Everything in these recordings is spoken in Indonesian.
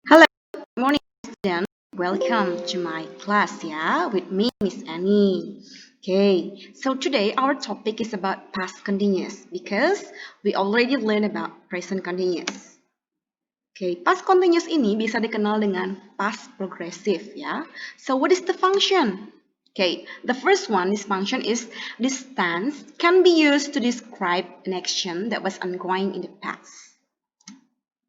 Hello, good morning student. Welcome to my class, with me, Miss Annie. Okay, so today our topic is about past continuous because we already learned about present continuous. Okay, past continuous ini bisa dikenal dengan past progressive, ya. So what is the function? Okay, the first one, this function is this tense can be used to describe an action that was ongoing in the past.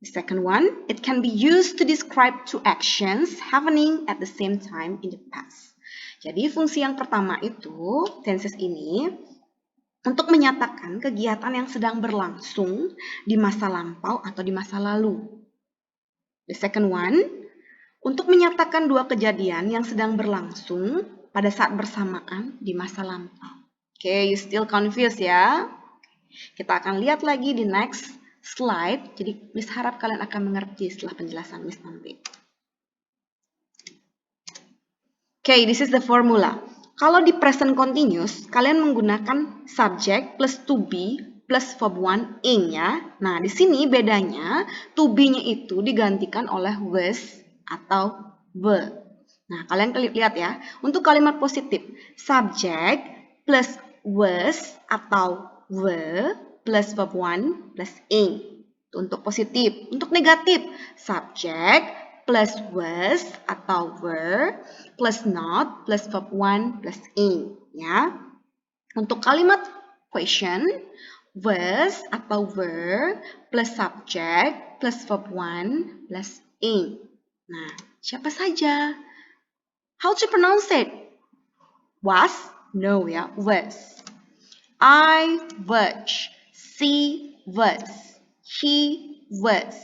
The second one, it can be used to describe two actions happening at the same time in the past. Jadi fungsi yang pertama itu, tenses ini, untuk menyatakan kegiatan yang sedang berlangsung di masa lampau atau di masa lalu. The second one, untuk menyatakan dua kejadian yang sedang berlangsung pada saat bersamaan di masa lampau. Okay, you still confused ya? Kita akan lihat lagi di next slide. Jadi Miss harap kalian akan mengerti setelah penjelasan Miss nanti. Okay, this is the formula. Kalau di present continuous, kalian menggunakan subject plus to be plus verb 1 ing ya. Nah, di sini bedanya to be-nya itu digantikan oleh was atau were. Nah, kalian lihat ya. Untuk kalimat positif, subject plus was atau were plus verb 1 plus ing. Untuk positif. Untuk negatif, subject plus was atau were plus not plus verb 1 plus ing. Ya. Untuk kalimat question, was atau were plus subject plus verb 1 plus ing. Nah, siapa saja? How to pronounce it? Was? No ya, was. I was. She was. He was.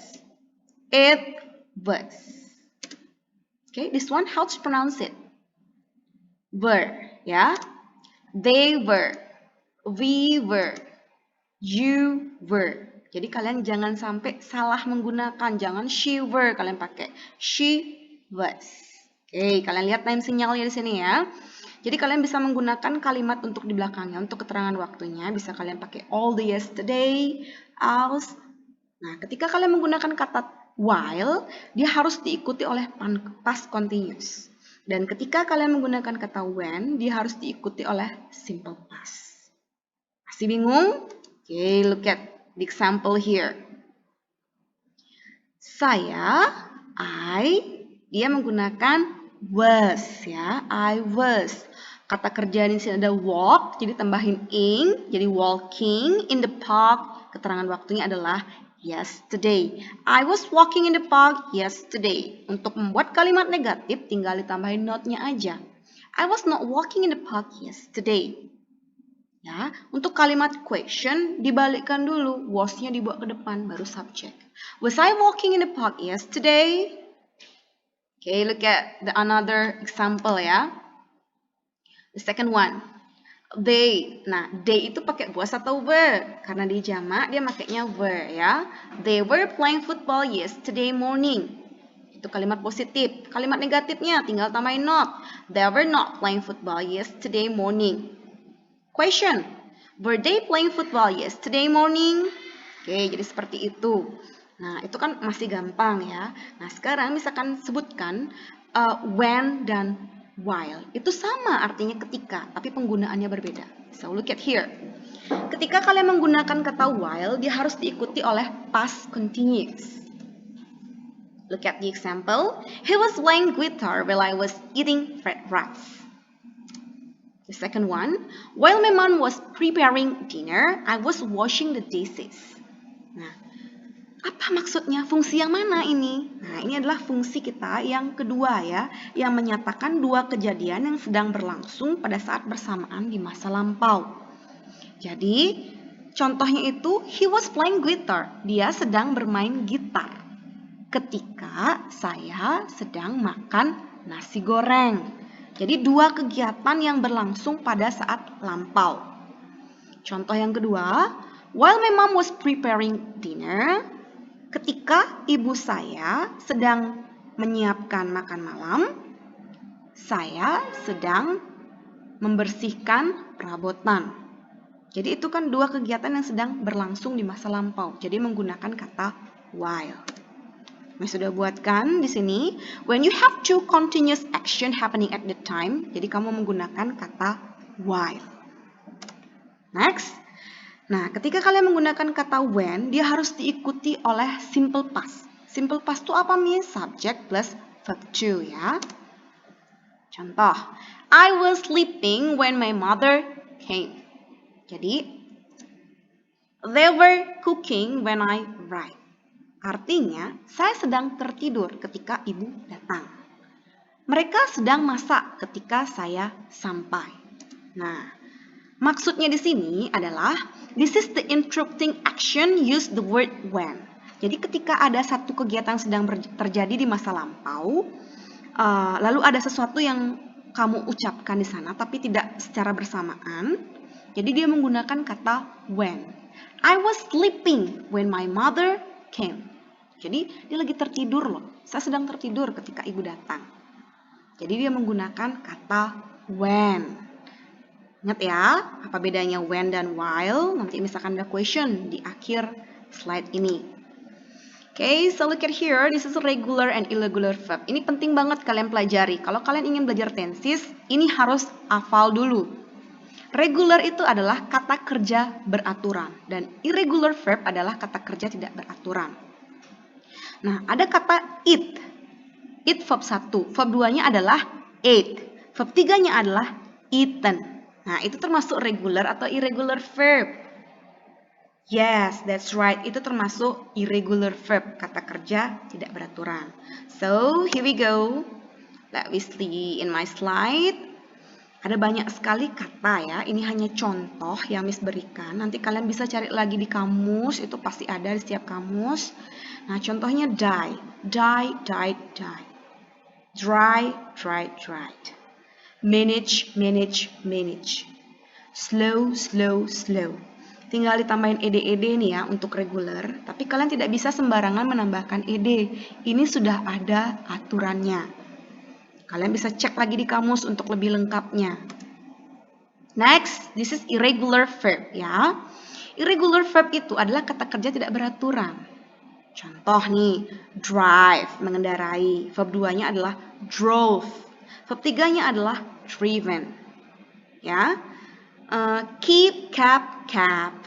It was. Okay, this one, how to pronounce it? Were, ya. They were. We were. You were. Jadi kalian jangan sampai salah menggunakan. Jangan she were kalian pakai. She was. Oke, kalian lihat time sinyalnya di sini ya. Jadi kalian bisa menggunakan kalimat untuk di belakangnya. Untuk keterangan waktunya bisa kalian pakai all the yesterday, else. Nah, ketika kalian menggunakan kata while, dia harus diikuti oleh past continuous. Dan ketika kalian menggunakan kata when, dia harus diikuti oleh simple past. Masih bingung? Okay, look at the example here. Saya, dia menggunakan was ya, I was. Kata kerja di sini ada walk, jadi tambahin ing, jadi walking in the park. Keterangan waktunya adalah yesterday. I was walking in the park yesterday. Untuk membuat kalimat negatif, tinggal ditambahin not-nya aja. I was not walking in the park yesterday. Ya, untuk kalimat question dibalikkan dulu, was-nya dibawa ke depan baru subject. Was I walking in the park yesterday? Okay, look at the another example ya. The second one, they. Nah, they itu pakai was atau were? Karena di jamak dia makainya were ya. They were playing football yesterday morning. Itu kalimat positif. Kalimat negatifnya tinggal tambahin not. They were not playing football yesterday morning. Question, were they playing football yesterday morning? Oke, jadi seperti itu. Nah, itu kan masih gampang ya. Nah, sekarang misalkan sebutkan when dan while. Itu sama artinya ketika, tapi penggunaannya berbeda. So, look at here. Ketika kalian menggunakan kata while, dia harus diikuti oleh past continuous. Look at the example. He was playing guitar while I was eating fried rice. The second one, while my mom was preparing dinner, I was washing the dishes. Nah, apa maksudnya? Fungsi yang mana ini? Nah, ini adalah fungsi kita yang kedua ya, yang menyatakan dua kejadian yang sedang berlangsung pada saat bersamaan di masa lampau. Jadi, contohnya itu, he was playing guitar. Dia sedang bermain gitar. Ketika saya sedang makan nasi goreng. Jadi dua kegiatan yang berlangsung pada saat lampau. Contoh yang kedua, while my mom was preparing dinner, ketika ibu saya sedang menyiapkan makan malam, saya sedang membersihkan perabotan. Jadi itu kan dua kegiatan yang sedang berlangsung di masa lampau. Jadi menggunakan kata while. Miss sudah buatkan di sini. When you have two continuous action happening at the time, jadi kamu menggunakan kata while. Next. Nah, ketika kalian menggunakan kata when, dia harus diikuti oleh simple past. Simple past itu apa, Miss? Subject plus verb to, ya. Contoh, I was sleeping when my mother came. Jadi, they were cooking when I arrived. Artinya, saya sedang tertidur ketika ibu datang. Mereka sedang masak ketika saya sampai. Nah, maksudnya di sini adalah this is the interrupting action use the word when. Jadi ketika ada satu kegiatan sedang terjadi di masa lampau, lalu ada sesuatu yang kamu ucapkan di sana tapi tidak secara bersamaan, jadi dia menggunakan kata when. I was sleeping when my mother came. Jadi dia lagi tertidur loh. Saya sedang tertidur ketika ibu datang. Jadi dia menggunakan kata when. Ingat ya, apa bedanya when dan while? Nanti misalkan ada question di akhir slide ini. Okay, so look at here. This is regular and irregular verb. Ini penting banget kalian pelajari. Kalau kalian ingin belajar tenses, ini harus hafal dulu. Regular itu adalah kata kerja beraturan. Dan irregular verb adalah kata kerja tidak beraturan. Nah, ada kata eat. Eat verb 1. Verb 2-nya adalah ate. Verb 3-nya adalah eaten. Nah, itu termasuk regular atau irregular verb. Yes, that's right. Itu termasuk irregular verb, kata kerja tidak beraturan. So, here we go. Let me see in my slide. Ada banyak sekali kata ya. Ini hanya contoh yang Miss berikan. Nanti kalian bisa cari lagi di kamus. Itu pasti ada di setiap kamus. Nah, contohnya die. Die, died, die. Dry, dried, dried. Manage, manage, manage. Slow, slow, slow. Tinggal ditambahin ed nih ya untuk regular. Tapi kalian tidak bisa sembarangan menambahkan ed. Ini sudah ada aturannya. Kalian bisa cek lagi di kamus untuk lebih lengkapnya. Next, this is irregular verb ya. Irregular verb itu adalah kata kerja tidak beraturan. Contoh nih, drive, mengendarai. Verb 2-nya adalah drove. Verb 3-nya adalah driven. Ya. Keep, kept, kept.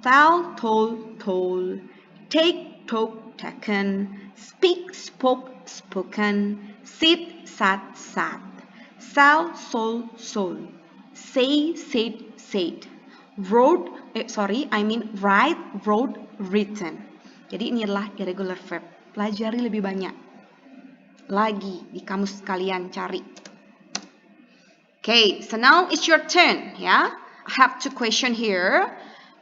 Tell, told, told. Take, took, taken. Speak, spoke, spoken. Sit, sat, sat. Sell, sold, sold. Say, said, said. Write, wrote, written. Jadi ini adalah irregular verb. Pelajari lebih banyak lagi di kamus kalian cari. Okay, so now it's your turn ya. I have two questions here.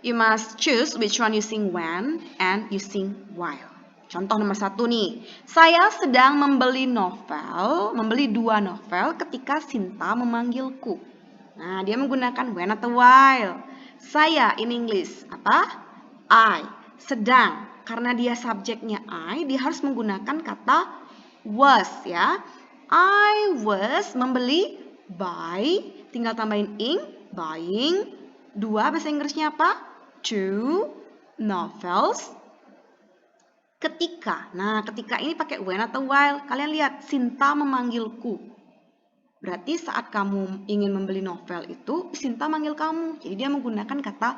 You must choose which one using when and using while. Contoh nomor 1 nih. Saya sedang membeli 2 novel ketika Sinta memanggilku. Nah, dia menggunakan when atau while. Saya in English apa? I. Sedang. Karena dia subjeknya I, dia harus menggunakan kata was ya. I was membeli buy. Tinggal tambahin ing. Buying. 2 bahasa Inggrisnya apa? 2 novels. Ketika. Nah, ketika ini pakai when atau while. Kalian lihat, Sinta memanggilku. Berarti saat kamu ingin membeli novel itu, Sinta manggil kamu. Jadi dia menggunakan kata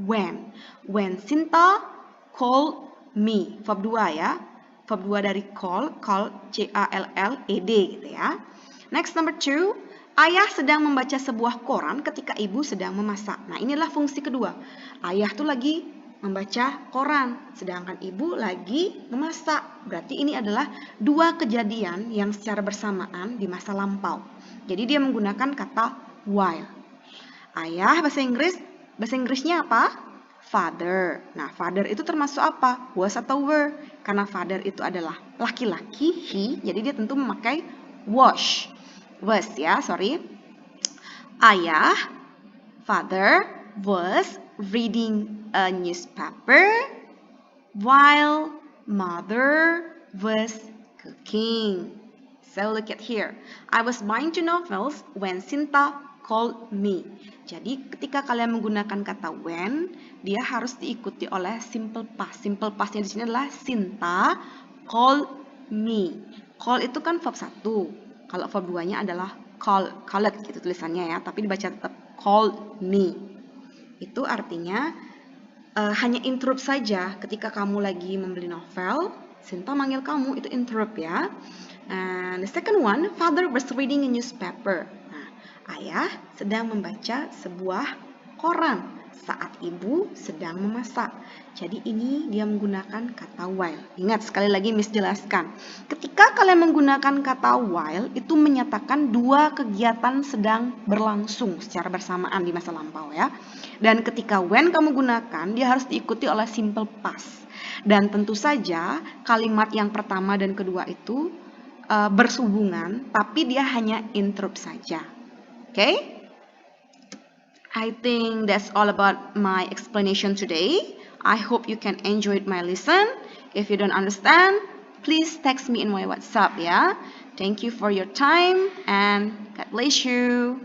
when. When Sinta called me. Verb 2 ya. Verb 2 dari call C-A-L-L-E-D gitu ya. Next, number 2. Ayah sedang membaca sebuah koran ketika ibu sedang memasak. Nah, inilah fungsi kedua. Ayah tuh lagi membaca koran, sedangkan ibu lagi memasak. Berarti ini adalah 2 kejadian yang secara bersamaan di masa lampau. Jadi dia menggunakan kata while. Ayah bahasa Inggrisnya apa? Father. Nah, father itu termasuk apa? Was atau were? Karena father itu adalah laki-laki, he, jadi dia tentu memakai was ya, Ayah, father, was reading a newspaper while mother was cooking. So look at here. I was buying 2 novels when Sinta called me. Jadi ketika kalian menggunakan kata when, dia harus diikuti oleh simple past. Simple pastnya di sini adalah Sinta called me. Call itu kan verb 1. Kalau verb 2-nya adalah called gitu tulisannya ya, tapi dibaca tetap called me. Itu artinya hanya interrupt saja ketika kamu lagi membeli novel, Sinta manggil kamu, itu interrupt ya. And the second one, father was reading a newspaper. Nah, ayah sedang membaca sebuah koran saat ibu sedang memasak. Jadi ini dia menggunakan kata while. Ingat, sekali lagi Miss jelaskan. Ketika kalian menggunakan kata while, itu menyatakan dua kegiatan sedang berlangsung secara bersamaan di masa lampau ya. Dan ketika when kamu gunakan, dia harus diikuti oleh simple past. Dan tentu saja kalimat yang pertama dan kedua itu bersambungan, tapi dia hanya interrupt saja. Okay? I think that's all about my explanation today. I hope you can enjoy my lesson. If you don't understand, please text me in my WhatsApp ya. Thank you for your time and God bless you.